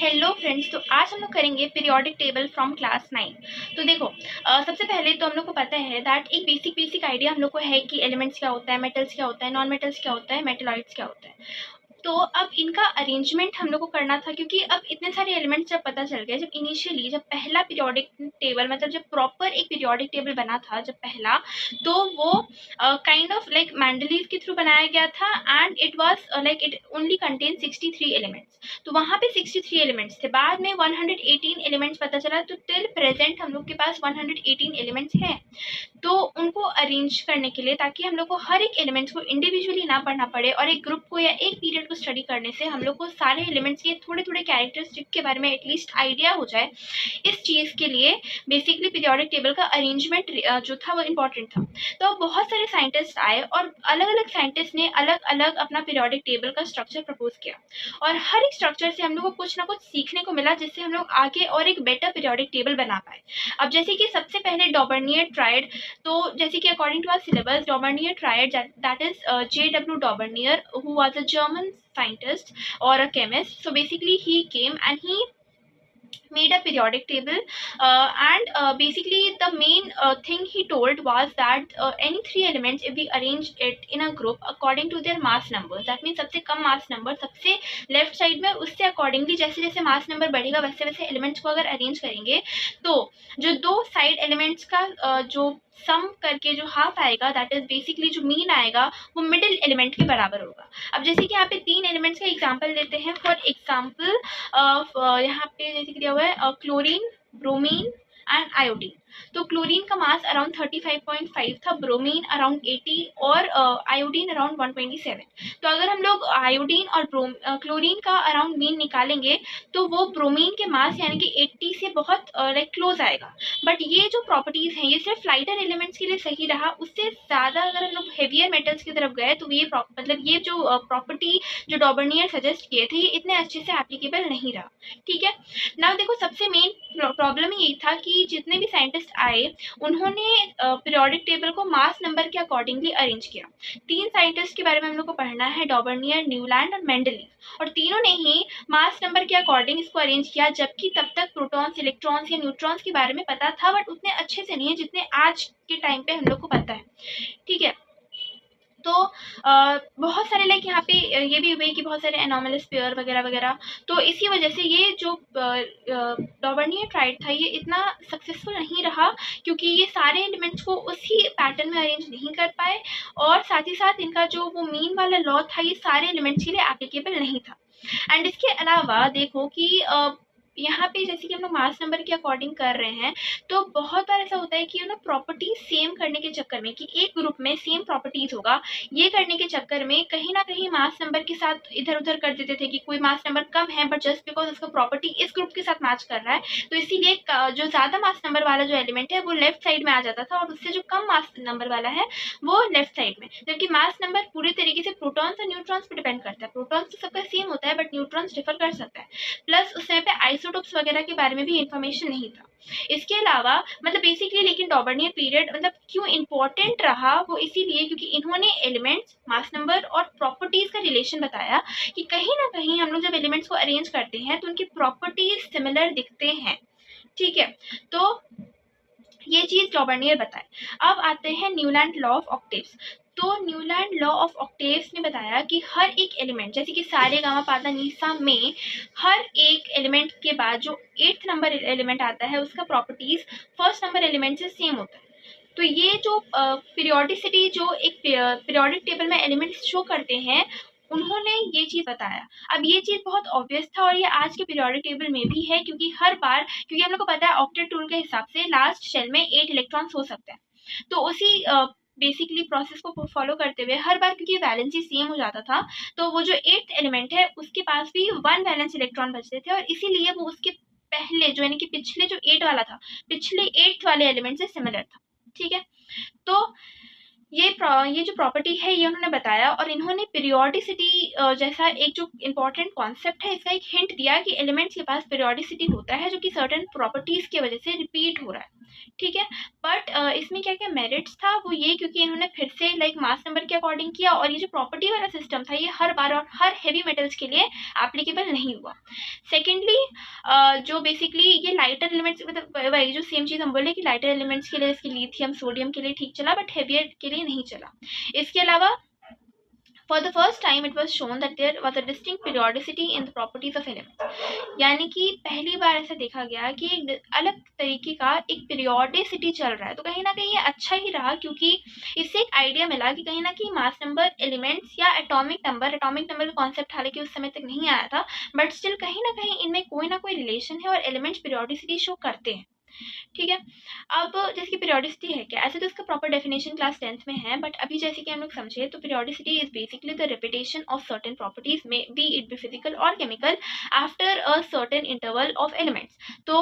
Hello friends, तो आज हम लोग करेंगे पीरियोडिक टेबल फ्रॉम क्लास 9। तो देखो, सबसे पहले तो हम लोग को पता है दैट एक बेसिक आइडिया हम लोग को है कि एलिमेंट्स क्या होता है, मेटल्स क्या होता है, नॉन मेटल्स क्या होता है, मेटेलॉइड्स क्या होता है। तो अब इनका अरेंजमेंट हम लोग को करना था, क्योंकि अब इतने सारे एलिमेंट्स जब पता चल गए, जब पहला पीरियोडिक टेबल मतलब जब प्रॉपर एक पीरियोडिक टेबल बना था जब पहला, तो वो काइंड ऑफ लाइक मैंडलीव के थ्रू बनाया गया था and it was like it only contain 63 elements. तो वहाँ पे 63 एलिमेंट्स थे, बाद में 118 एलिमेंट्स पता चला, तो टिल प्रेजेंट हम लोग के पास 118 एलिमेंट्स हैं। तो उनको अरेंज करने के लिए, ताकि हम लोग को हर एक एलिमेंट्स को इंडिविजुअली ना पढ़ना पड़े और एक ग्रुप को या एक पीरियड को स्टडी करने से हम लोग को सारे एलिमेंट्स के थोड़े थोड़े कैरेक्टरिस्टिक के बारे में एटलीस्ट आइडिया हो जाए, इस चीज़ के लिए बेसिकली पीरियोडिक टेबल का अरेंजमेंट जो था वो इम्पॉर्टेंट था। तो अब बहुत सारे साइंटिस्ट आए और अलग अलग साइंटिस्ट ने अलग अलग अपना पीरियोडिक टेबल का स्ट्रक्चर प्रपोज किया, और हर एक स्ट्रक्चर से हम लोग को कुछ ना कुछ सीखने को मिला, जिससे हम लोग आगे और एक बेटर पीरियोडिक टेबल बना पाए। अब जैसे कि सबसे पहले डॉबर्नियर ट्राइड, तो जैसे कि according to our syllabus Dobereiner triad, that is J.W. Daubernier, who was a German scientist or a chemist. So basically he came and he made a periodic table, and basically the main thing he told was that any three elements, if we arrange it in a group according to their mass numbers, that means सबसे कम mass number सबसे left side में, उससे accordingly जैसे जैसे mass number बढ़ेगा वैसे वैसे elements को अगर अरेंज करेंगे, तो जो दो साइड एलिमेंट्स का जो सम करके जो हाफ आएगा, दैट इज बेसिकली जो मीन आएगा, वो मिडिल एलिमेंट के बराबर होगा। अब जैसे कि यहाँ पे तीन एलिमेंट्स का एग्जांपल लेते हैं। फॉर एग्जांपल यहाँ पे जैसे कि दिया हुआ है क्लोरीन, ब्रोमीन एंड आयोडीन। तो क्लोरीन का मास अराउंड 35.5 था, ब्रोमीन अराउंड 80 और आयोडीन अराउंड 127। तो अगर हम लोग आयोडीन और क्लोरीन का अराउंड मीन निकालेंगे, तो वो ब्रोमीन के मास यानी कि 80 से बहुत लाइक क्लोज आएगा। बट ये जो प्रॉपर्टीज हैं ये सिर्फ लाइटर एलिमेंट्स के लिए सही रहा, उससे ज़्यादा अगर हम लोग हेवियर मेटल्स की तरफ गए तो ये मतलब ये जो प्रॉपर्टी जो डॉबर्नियर सजेस्ट किए थे, ये इतने अच्छे से एप्लीकेबल नहीं रहा। ठीक है, नाउ देखो, सबसे मेन प्रॉब्लम यही था कि जितने भी साइंटिस्ट आए उन्होंने पीरियोडिक टेबल को मास नंबर के अकॉर्डिंगली अरेंज किया। तीन साइंटिस्ट के बारे में हम लोग को पढ़ना है, डॉबर्नियर, न्यूलैंड और मेंडलीव, और तीनों ने ही मास नंबर के अकॉर्डिंग इसको अरेंज किया, जबकि तब तक प्रोटॉन्स, इलेक्ट्रॉन्स या न्यूट्रॉन्स के बारे में पता था, बट उतने अच्छे से नहीं है जितने आज के टाइम पे हम लोग को पता है। ठीक है, तो बहुत सारे लाइक यहाँ पे ये भी हुए कि बहुत सारे एनॉमलस पेयर वगैरह वगैरह। तो इसी वजह से ये जो डॉबर्नियर ट्राइड था ये इतना सक्सेसफुल नहीं रहा, क्योंकि ये सारे एलिमेंट्स को उसी पैटर्न में अरेंज नहीं कर पाए, और साथ ही साथ इनका जो वो मीन वाला लॉ था ये सारे एलिमेंट्स के लिए एप्लीकेबल नहीं था। एंड इसके अलावा देखो कि यहाँ पे जैसे कि हम लोग मास नंबर के अकॉर्डिंग कर रहे हैं, तो बहुत बार ऐसा होता है कि प्रॉपर्टीज सेम करने के चक्कर में, कि एक ग्रुप में सेम प्रॉपर्टीज होगा, ये करने के चक्कर में कहीं ना कहीं मास नंबर के साथ इधर उधर कर देते थे, कि कोई मास नंबर कम है बट जस्ट बिकॉज उसका प्रॉपर्टी इस ग्रुप के साथ मैच कर रहा है, तो इसीलिए जो ज्यादा मास नंबर वाला जो एलिमेंट है वो लेफ्ट साइड में आ जाता था, और उससे जो कम मास नंबर वाला है वो लेफ्ट साइड में। जबकि मास नंबर पूरे तरीके से प्रोटॉन्स और न्यूट्रॉन्स पर डिपेंड करता है, प्रोटॉन्स तो सबका सेम होता है बट न्यूट्रॉन्स डिफर कर सकता है, प्लस उस समय पे आइसोटोप्स वगैरह के बारे में भी इंफॉर्मेशन नहीं था। इसके अलावा मतलब बेसिकली, लेकिन डॉबर्नियर पीरियड मतलब क्यों इंपॉर्टेंट रहा, वो इसीलिए क्योंकि इन्होंने एलिमेंट्स, मास नंबर और प्रॉपर्टीज का रिलेशन बताया, कि कहीं ना कहीं हम लोग जब एलिमेंट्स को अरेंज करते हैं तो उनकी प्रॉपर्टीज सिमिलर दिखते हैं। ठीक है, तो ये चीज डॉबर्नियर बताए। अब आते हैं न्यूलैंड लॉ ऑफ ऑक्टेव्स। तो न्यूलैंड लॉ ऑफ ऑक्टेव्स ने बताया कि हर एक एलिमेंट, जैसे कि सारे गामा पादा नीसा में हर एक एलिमेंट के बाद जो 8th नंबर एलिमेंट आता है उसका प्रॉपर्टीज फर्स्ट नंबर एलिमेंट से सेम होता है। तो ये जो पीरियोडिसिटी जो एक पीरियोडिक टेबल में एलिमेंट्स शो करते हैं, उन्होंने ये चीज बताया। अब ये चीज बहुत ऑब्वियस था, और ये आज के पीरियोडिक टेबल में भी है, क्योंकि हर बार, क्योंकि हम लोग को पता है ऑक्टेट रूल के हिसाब से लास्ट शेल में 8 इलेक्ट्रॉन्स हो सकते हैं, तो उसी बेसिकली प्रोसेस को फॉलो करते हुए हर बार, क्योंकि वैलेंसी सेम हो जाता था, तो वो जो 8th एलिमेंट है उसके पास भी 1 वैलेंस इलेक्ट्रॉन बचते थे, और इसीलिए वो उसके पहले जो यानी कि पिछले जो 8 वाला था, पिछले 8th वाले एलिमेंट से सिमिलर था। ठीक है, तो ये जो प्रॉपर्टी है ये उन्होंने बताया, और इन्होंने पीरियोडिसिटी जैसा एक जो इम्पोर्टेंट कॉन्सेप्ट है इसका एक हिंट दिया कि एलिमेंट्स के पास पीरियोडिसिटी होता है जो कि सर्टेन प्रॉपर्टीज की वजह से रिपीट हो रहा है, ठीक है। बट इसमें क्या क्या मेरिट्स था वो ये, क्योंकि इन्होंने फिर से लाइक मास नंबर के अकॉर्डिंग किया, और ये जो प्रॉपर्टी वाला सिस्टम था ये हर बार और हर हैवी मेटल्स के लिए एप्लीकेबल नहीं हुआ। सेकेंडली जो बेसिकली ये लाइटर एलिमेंट्स, मतलब वही जो सेम चीज़ हम बोले कि लाइटर एलिमेंट्स के लिए जैसे लिथियम सोडियम के लिए ठीक चला, बट हेवियर के लिए नहीं चला। इसके अलावा For the first time, it was shown that there was a distinct periodicity in the properties of elements. यानी कि पहली बार ऐसा देखा गया कि एक अलग तरीके का एक पीरियोडिसिटी चल रहा है। तो कहीं ना कहीं ये अच्छा ही रहा, क्योंकि इससे एक आइडिया मिला कि कहीं ना कहीं मास नंबर, एलिमेंट्स या एटॉमिक नंबर का कॉन्सेप्ट हालांकि उस समय तक नहीं आया था, बट स्टिल कहीं ना कहीं इनमें कोई ना कोई रिलेशन है और एलिमेंट्स पीरियोडिसिटी शो करते हैं, ठीक है। अब जिसकी पीरियोडिसिटी है क्या, ऐसे तो इसका प्रॉपर डेफिनेशन क्लास 10th में है, बट अभी जैसे कि हम लोग समझे तो periodicity is basically the repetition of certain properties में बी इट बी फिजिकल और chemical after a certain interval of elements. तो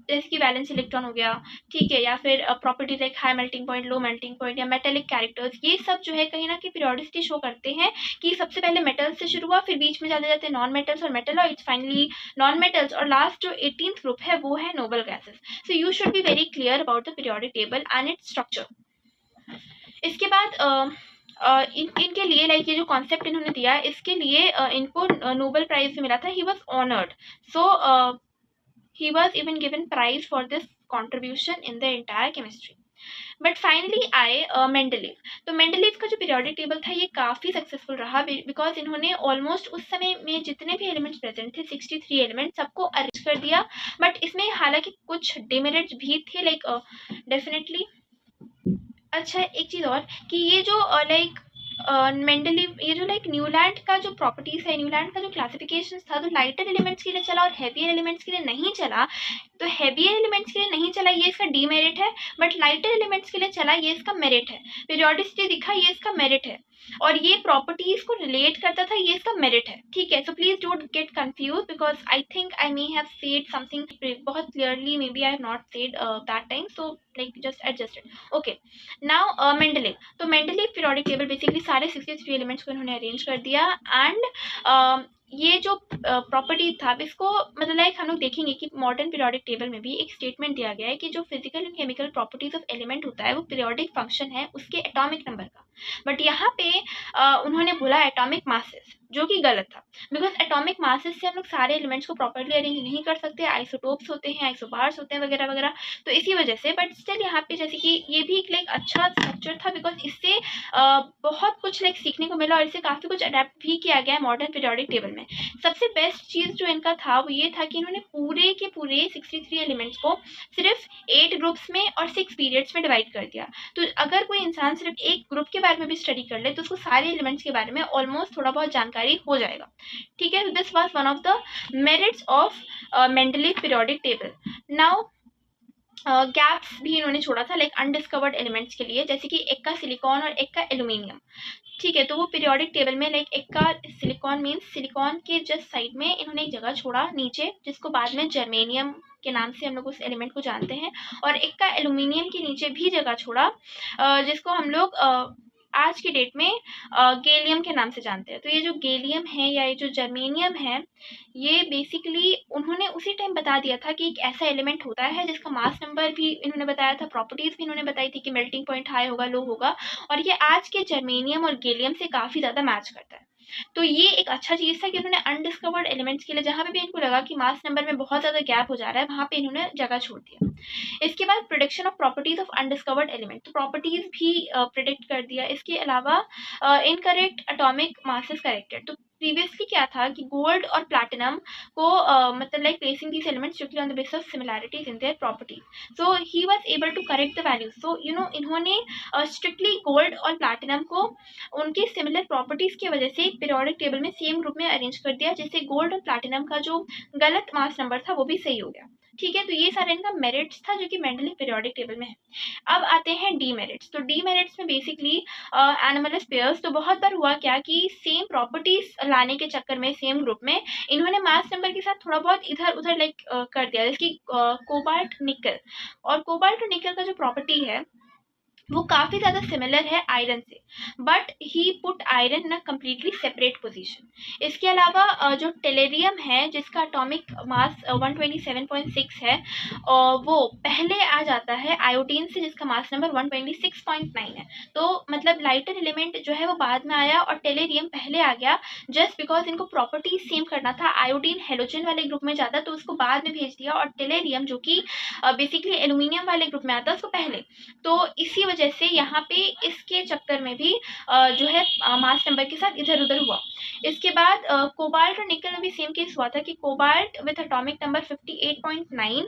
जैसे कि वैलेंस इलेक्ट्रॉन हो गया, ठीक है, या फिर property like high melting point, low melting point, या मेटेलिक कैरेक्टर्स, ये सब जो है कहीं ना कहीं पीरियोडिसिटी शो करते हैं कि सबसे पहले मेटल्स से शुरू हुआ, फिर बीच में जाते जाते नॉन मेटल्स और मेटेलॉइड्स, फाइनली नॉन मेटल्स, और लास्ट जो 18th ग्रुप है वो है noble gases. So you should be very clear about the periodic table and its structure. इसके बाद इनके लिए लाइक ये जो कॉन्सेप्ट इन्होंने दिया इसके लिए इनको नोबेल प्राइज मिला था। He was honoured, so he was even given prize for this contribution in the entire chemistry. But finally आए मेंडलीव। तो मेंडलीव का जो पीरियोडिक टेबल था ये काफ़ी सक्सेसफुल रहा, बिकॉज इन्होंने ऑलमोस्ट उस समय में जितने भी एलिमेंट्स प्रेजेंट थे 63 एलिमेंट्स सबको अरेंज कर दिया। बट इसमें हालांकि कुछ डिमेरिट्स भी थे, लाइक डेफिनेटली अच्छा एक चीज़ और कि ये जो लाइक मेंडलीव, ये जो लाइक न्यूलैंड का जो प्रॉपर्टीज है, न्यूलैंड का जो क्लासिफिकेशन था, तो लाइटर एलिमेंट्स के लिए चला और हैवियर एलिमेंट्स के लिए नहीं चला। तो हैवियर एलिमेंट्स के लिए नहीं चला ये इसका डीमेरिट है, बट लाइटर एलिमेंट्स के लिए चला ये इसका मेरिट है। पीरियोडिसिटी दिखा ये इसका मेरिट है, और ये प्रॉपर्टीज को रिलेट करता था ये इसका मेरिट है, ठीक है। So please don't get confused, because I think I may have said something बहुत clearly, maybe I have not said that time, so like just adjust it, okay. Now Mendeleev, तो Mendeleev periodic table basically सारे 63 elements को इन्होंने arrange कर दिया, and ये जो property था इसको मतलब लाइक हम लोग देखेंगे कि मॉडर्न पीरियोडिक टेबल में भी एक स्टेटमेंट दिया गया है कि जो physical and chemical properties of element होता है वो पीरियोडिक फंक्शन है उसके एटॉमिक नंबर का, बट यहाँ पे उन्होंने बोला एटॉमिक मासेस, जो कि गलत था, बिकॉज एटॉमिक मासेस से हम लोग सारे एलिमेंट्स को प्रॉपर्ली अरेंज नहीं कर सकते, आइसोटोप्स होते हैं, आइसोबार्स होते हैं वगैरह वगैरह, तो इसी वजह से। बट स्टिल यहाँ पे जैसे कि ये भी एक लाइक अच्छा स्ट्रक्चर था, बिकॉज इससे बहुत कुछ लाइक सीखने को मिला और इससे काफ़ी कुछ अडेप्ट भी किया गया है मॉडर्न पीरियोडिक टेबल में। सबसे बेस्ट चीज़ जो इनका था वो ये था कि इन्होंने पूरे के पूरे 63 एलिमेंट्स को सिर्फ 8 ग्रुप्स में और 6 पीरियड्स में डिवाइड कर दिया। तो अगर कोई इंसान सिर्फ एक ग्रुप के बारे में भी स्टडी कर ले तो उसको सारे एलिमेंट्स के बारे में ऑलमोस्ट थोड़ा बहुत जानकारी हो जाएगा, ठीक है। This was one of the merits of Mendeleev periodic table. Now gaps भी इन्होंने छोड़ा था लाइक अनडिस्कवर्ड एलिमेंट्स के लिए, जैसे कि एक का सिलिकॉन और एक का एल्यूमिनियम, ठीक है। तो वो पीरियोडिक टेबल में लाइक एक का सिलिकॉन मीन्स सिलिकॉन के जस्ट साइड में इन्होंने एक जगह छोड़ा नीचे, जिसको बाद में जर्मेनियम के नाम से हम लोग उस एलिमेंट को जानते हैं, और एक का एल्यूमिनियम के नीचे भी जगह छोड़ा जिसको हम लोग आज की डेट में गैलियम के नाम से जानते हैं। तो ये जो गैलियम है या ये जो जर्मेनियम है ये बेसिकली उन्होंने उसी टाइम बता दिया था कि एक ऐसा एलिमेंट होता है जिसका मास नंबर भी इन्होंने बताया था, प्रॉपर्टीज भी इन्होंने बताई थी कि मेल्टिंग पॉइंट हाई होगा, लो होगा, और ये आज के जर्मेनियम और गैलियम से काफ़ी ज़्यादा मैच करता है। तो ये एक अच्छा चीज़ था कि उन्होंने अनडिस्कवर्ड एलिमेंट्स के लिए जहाँ पे भी इनको लगा कि मास नंबर में बहुत ज़्यादा गैप हो जा रहा है वहाँ पे इन्होंने जगह छोड़ दिया। इसके बाद prediction of properties of undiscovered element, तो प्रॉपर्टीज भी प्रिडिक्ट कर दिया। इसके अलावा इनकरेक्ट एटॉमिक मासेस करेक्टेड। तो प्रीवियसली क्या था कि गोल्ड और प्लैटिनम को मतलब like placing these elements strictly on the basis of similarities in their properties, so he was able to correct the values. So you know इन्होंने strictly gold और platinum को उनके सिमिलर प्रॉपर्टीज की वजह से पीरियोडिक टेबल में same group में arrange कर दिया, जिससे गोल्ड और प्लैटिनम का जो गलत मास नंबर था वो भी सही हो गया, ठीक है। तो ये सारे इनका मेरिट्स था जो कि मेंडलीव पीरियोडिक टेबल में है। अब आते हैं डीमेरिट्स। तो डीमेरिट्स में बेसिकली एनोमलस पेयर्स। तो बहुत बार हुआ क्या कि सेम प्रॉपर्टीज लाने के चक्कर में सेम ग्रुप में इन्होंने मास नंबर के साथ थोड़ा बहुत इधर उधर लाइक कर दिया, जैसे कि कोबाल्ट निकल, और कोबाल्ट और निकल का जो प्रॉपर्टी है वो काफ़ी ज़्यादा सिमिलर है आयरन से, but he put iron in a completely separate position. इसके अलावा जो टेलेरियम है जिसका एटॉमिक मास 127.6 है, वो पहले आ जाता है आयोडीन से जिसका मास नंबर 126.9 है। तो मतलब लाइटर एलिमेंट जो है वो बाद में आया और टेलेरियम पहले आ गया, जस्ट बिकॉज इनको प्रॉपर्टीज सेम करना था। आयोडीन हेलोजन वाले ग्रुप में जाता तो उसको बाद में भेज दिया, और टेलेरियम जो कि बेसिकली एल्यूमिनियम वाले ग्रुप में आता उसको पहले। तो इसी वजह से यहाँ पे इसके चक्कर में भी जो है मास नंबर के साथ इधर उधर हुआ। इसके बाद कोबाल्ट और निकल में भी सेम केस हुआ था कि cobalt with atomic number 58.9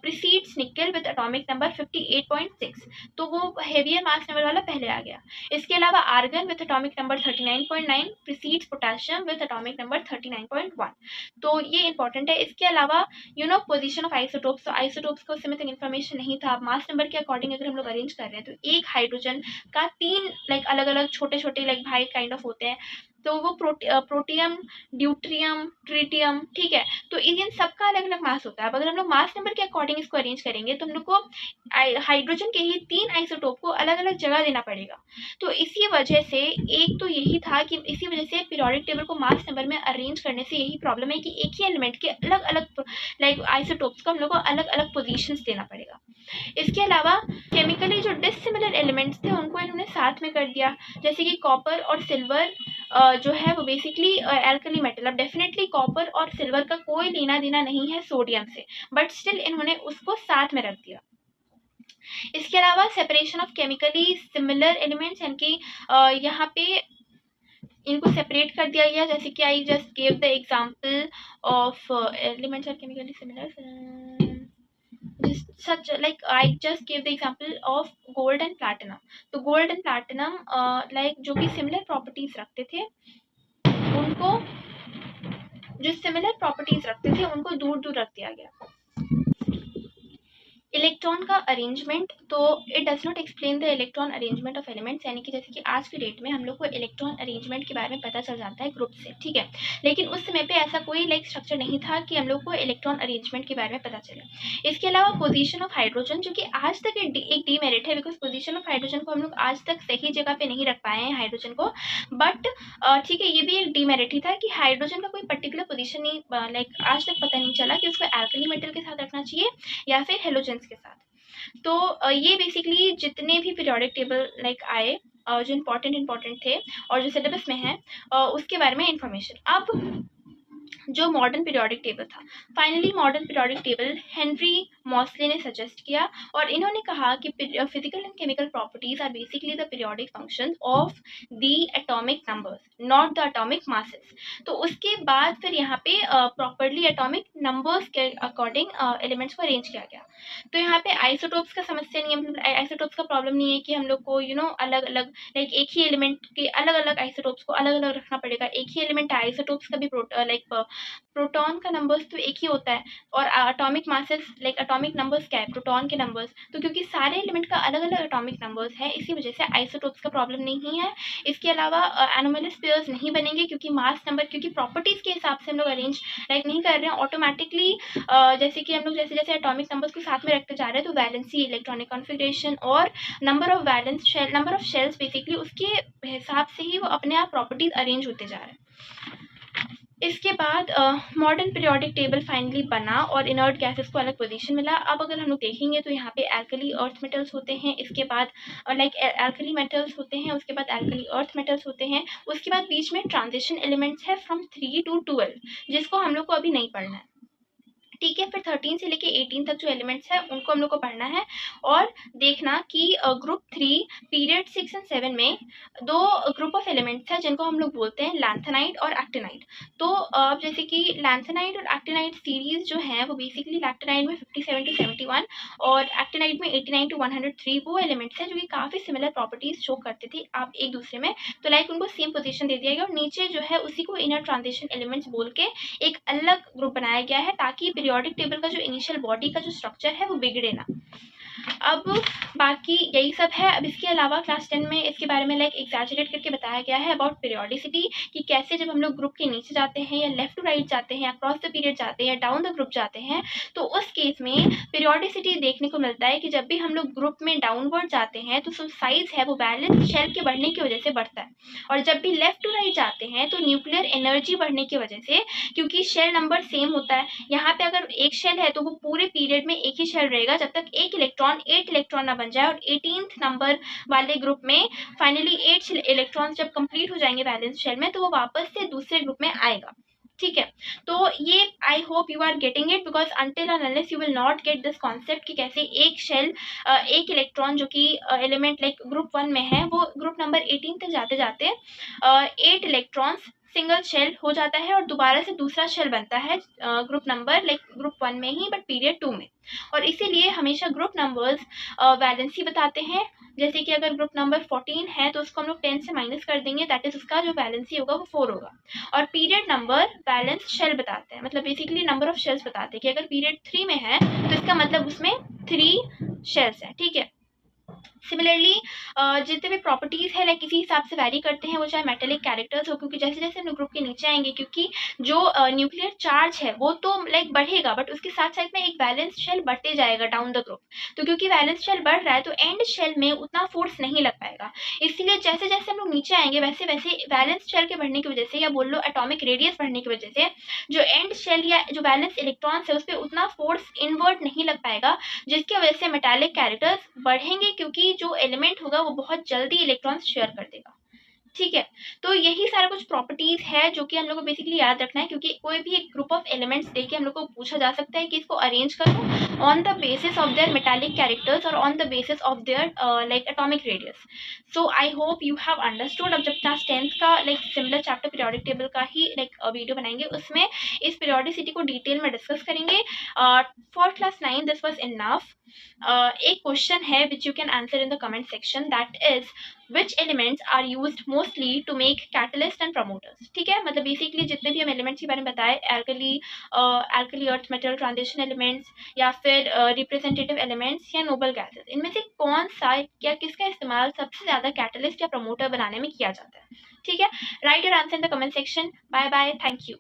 precedes निकल विथ एटॉमिक नंबर 58.6, तो वो हेवियर मास नंबर वाला पहले आ गया। इसके अलावा argon with atomic number 39.9 precedes potassium with atomic number 39.1, तो ये इंपॉर्टेंट है। इसके अलावा पोजीशन ऑफ आइसोटोप्स, तो आइसोटोप्स का उस समय तक इन्फॉर्मेशन नहीं था। मास नंबर के अकॉर्डिंग अगर हम लोग अरेंज कर रहे हैं तो एक हाइड्रोजन का 3 अलग अलग छोटे छोटे भाई काइंड ऑफ होते हैं, तो वो प्रोटियम, ड्यूट्रियम, ट्रिटियम, ठीक है। तो इन सबका अलग अलग मास होता है। अब अगर हम लोग मास नंबर के अकॉर्डिंग इसको अरेंज करेंगे तो हम लोग को हाइड्रोजन के ही 3 आइसोटोप को अलग अलग जगह देना पड़ेगा। तो इसी वजह से एक तो यही था कि इसी वजह से पीरियोडिक टेबल को मास नंबर में अरेंज करने से यही प्रॉब्लम है कि एक ही एलिमेंट के अलग अलग आइसोटोप्स को हम लोग को अलग अलग पोजीशंस देना पड़ेगा। इसके अलावा केमिकली जो डिसिमिलर एलिमेंट्स थे उनको इन्होंने साथ में कर दिया, जैसे कि कॉपर और सिल्वर जो है वो बेसिकली एल्कली मेटल। अब डेफिनेटली कॉपर और सिल्वर का कोई लेना देना नहीं है सोडियम से, बट स्टिल इन्होंने उसको साथ में रख दिया। इसके अलावा separation of chemically similar elements, यानी कि यहाँ पे इनको सेपरेट कर दिया गया, जैसे कि I just give the example of elements are chemically similar, such like I just gave the example of gold and platinum. तो gold and platinum जो भी similar properties रखते थे उनको दूर दूर रख दिया गया। इलेक्ट्रॉन का अरेंजमेंट, तो it does not explain the electron arrangement of elements, यानी कि जैसे कि आज के डेट में हम लोग को इलेक्ट्रॉन अरेंजमेंट के बारे में पता चल जाता है ग्रुप से, ठीक है। लेकिन उस समय पे ऐसा कोई स्ट्रक्चर नहीं था कि हम लोग को इलेक्ट्रॉन अरेंजमेंट के बारे में पता चले। इसके अलावा पोजीशन ऑफ हाइड्रोजन, जो कि आज तक एक डीमेरिट है, बिकॉज पोजीशन ऑफ हाइड्रोजन को हम लोग आज तक सही जगह पे नहीं रख पाए हैं हाइड्रोजन को, बट ठीक है, ये भी एक डीमेरिट ही था कि हाइड्रोजन का कोई पर्टिकुलर पोजीशन नहीं आज तक पता नहीं चला कि उसको एल्कली मेटल के साथ रखना चाहिए या फिर हेलोजन के साथ। तो ये बेसिकली जितने भी पीरियोडिक टेबल आए जो इम्पोर्टेंट थे और जो सिलेबस में है उसके बारे में इंफॉर्मेशन। अब जो मॉडर्न पीरियोडिक टेबल था, finally modern periodic table Henry Moseley ने सजेस्ट किया, और इन्होंने कहा कि physical and chemical properties are basically the periodic functions of the atomic numbers, not the atomic masses. तो उसके बाद फिर यहाँ पे प्रॉपरली एटॉमिक नंबर्स के अकॉर्डिंग एलिमेंट्स को अरेंज किया गया। तो यहाँ पे आइसोटोप्स का समस्या नहीं है, आइसोटोप्स का प्रॉब्लम नहीं है कि हम लोग को अलग अलग एक ही एलिमेंट के अलग अलग आइसोटोप्स को अलग अलग रखना पड़ेगा। एक ही एलिमेंट है, आइसोटोप्स का भी प्रोटॉन का नंबर्स तो एक ही होता है, और एटॉमिक मासेस एटॉमिक नंबर्स क्या है, प्रोटॉन के नंबर्स। तो क्योंकि सारे एलिमेंट का अलग अलग एटॉमिक नंबर्स है, इसी वजह से आइसोटोप्स का प्रॉब्लम नहीं है। इसके अलावा एनोमलस पेयर्स नहीं बनेंगे, क्योंकि मास नंबर, क्योंकि प्रॉपर्टीज के हिसाब से हम लोग अरेंज नहीं कर रहे हैं ऑटोमेटिकली। जैसे कि हम लोग जैसे जैसे एटॉमिक नंबर्स को साथ में रखते जा रहे हैं, तो वैलेंसी, इलेक्ट्रॉनिक कॉन्फ़िगरेशन और नंबर ऑफ शेल्स बेसिकली उसके हिसाब से ही वो अपने आप प्रॉपर्टीज अरेंज होते जा रहे हैं। इसके बाद मॉडर्न पीरियोडिक टेबल फाइनली बना और इनर्ट गैसेस को अलग पोजीशन मिला। अब अगर हम लोग देखेंगे तो यहाँ पे एल्कली अर्थ मेटल्स होते हैं, इसके बाद एल्कली मेटल्स होते हैं, उसके बाद एल्कली अर्थ मेटल्स होते हैं, उसके बाद बीच में ट्रांजिशन एलिमेंट्स है फ्रॉम 3 to 12, जिसको हम लोग को अभी नहीं पढ़ना है, ठीक है। फिर 13 से लेके 18 तक जो एलिमेंट्स है उनको हम लोग को पढ़ना है, और देखना कि ग्रुप 3 पीरियड 6 और 7 में 2 ग्रुप ऑफ एलिमेंट्स है जिनको हम लोग बोलते हैं लैंथेनाइट और एक्टिनाइट। तो अब जैसे कि लैंथेनाइट और एक्टिनाइट सीरीज जो है वो बेसिकली लैंथेनाइट में 57 to 71 और एक्टिनाइट में 89 to 103 वो एलिमेंट्स है जो कि काफ़ी सिमिलर प्रॉपर्टीज शो करते थे आप एक दूसरे में। तो उनको सेम पोजिशन दे दिया गया, और नीचे जो है उसी को इनर ट्रांजिशन एलिमेंट्स बोल के एक अलग ग्रुप बनाया गया है, ताकि पीरियोडिक टेबल का जो इनिशियल बॉडी का जो स्ट्रक्चर है वो बिगड़े ना। अब बाकी यही सब है। अब इसके अलावा क्लास 10 में इसके बारे में लाइक एग्जैजरेट करके बताया गया है अबाउट पीरियोडिसिटी, कि कैसे जब हम लोग ग्रुप के नीचे जाते हैं या लेफ्ट टू राइट जाते हैं या क्रॉस द पीरियड जाते हैं या डाउन द ग्रुप जाते हैं, तो उस केस में पीरियोडिसिटी देखने को मिलता है कि जब भी हम लोग ग्रुप में डाउनवर्ड जाते हैं तो जो साइज है वो बैलेंस शेल के बढ़ने की वजह से बढ़ता है, और जब भी लेफ्ट टू राइट जाते हैं तो न्यूक्लियर एनर्जी बढ़ने की वजह से, क्योंकि शेल नंबर सेम होता है, यहाँ पे अगर एक शेल है तो वो पूरे पीरियड में एक ही शेल रहेगा जब तक एक इलेक्ट्रॉन 8 इलेक्ट्रॉन ना बन जाए, और 18th नंबर वाले ग्रुप में फाइनली 8 इलेक्ट्रॉन्स जब कंप्लीट हो जाएंगे बैलेंस शेल में तो वो वापस से दूसरे ग्रुप में आएगा। ठीक है, तो ये I hope you are getting it, because until and unless you will not get this concept कि कैसे एक शेल एक इलेक्ट्रॉन जो कि एलिमेंट लाइक ग्रुप 1 में है वो ग्रुप नंबर 18 तक जाते जाते 8 इलेक्ट्रॉन्स सिंगल शेल हो जाता है और दोबारा से दूसरा शेल बनता है ग्रुप नंबर लाइक ग्रुप 1 में ही बट पीरियड 2 में। और इसीलिए हमेशा ग्रुप नंबर्स वैलेंसी बताते हैं। जैसे कि अगर ग्रुप नंबर 14 है तो उसको हम लोग 10 से माइनस कर देंगे, दैट इज उसका जो वैलेंसी होगा वो 4 होगा। और पीरियड नंबर बैलेंस शेल बताते हैं, मतलब बेसिकली नंबर ऑफ शेल्स बताते हैं कि अगर पीरियड 3 में है तो इसका मतलब उसमें 3 शेल्स है। ठीक है, सिमिलरली जितने भी प्रॉपर्टीज है लाइक इसी हिसाब से वैरी करते हैं, वो चाहे मेटेलिक कैरेक्टर्स हो, क्योंकि जैसे जैसे हम लोग ग्रुप के नीचे आएंगे क्योंकि जो न्यूक्लियर चार्ज है वो तो लाइक बढ़ेगा बट उसके साथ साथ में एक वैलेंस शेल बढ़ते जाएगा डाउन द ग्रुप। तो क्योंकि वैलेंस शेल बढ़ रहा है तो एंड शेल में उतना फोर्स नहीं लग पाएगा, इसीलिए जैसे जैसे हम लोग नीचे आएंगे वैसे वैसे वैलेंस शेल के बढ़ने की वजह से या बोल लो एटॉमिक रेडियस बढ़ने की वजह से जो एंड शेल या जो वैलेंस इलेक्ट्रॉन्स है उस पर उतना फोर्स इनवर्ट नहीं लग पाएगा, जिसकी वजह से मेटालिक कैरेक्टर्स बढ़ेंगे क्योंकि जो एलिमेंट होगा वो बहुत जल्दी इलेक्ट्रॉन्स शेयर कर देगा। ठीक है, तो यही सारा कुछ प्रॉपर्टीज है जो कि हम लोग को बेसिकली याद रखना है, क्योंकि कोई भी एक ग्रुप ऑफ एलिमेंट्स देके हम लोग को पूछा जा सकता है कि इसको अरेंज करो on the basis of their metallic characters और on the basis of their like atomic radius. So I hope you have understood. अब जब क्लास 10th का like similar chapter periodic table का ही लाइक वीडियो बनाएंगे, उसमें इस पीरियोडिसिटी को डिटेल में डिस्कस करेंगे। For class 9 this was enough. एक क्वेश्चन है which you can answer in the comment section, that is which elements are used mostly to make catalyst and promoters। ठीक है, मतलब बेसिकली जितने भी हम एलिमेंट्स के बारे में बताए, alkali earth metal transition elements या फिर रिप्रेजेंटेटिव एलिमेंट्स या नोबल गैसेस, इनमें से कौन सा या किसका इस्तेमाल सबसे ज्यादा कैटलिस्ट या प्रमोटर बनाने में किया जाता है। ठीक है, write your answer in the comment section. Bye bye, thank you.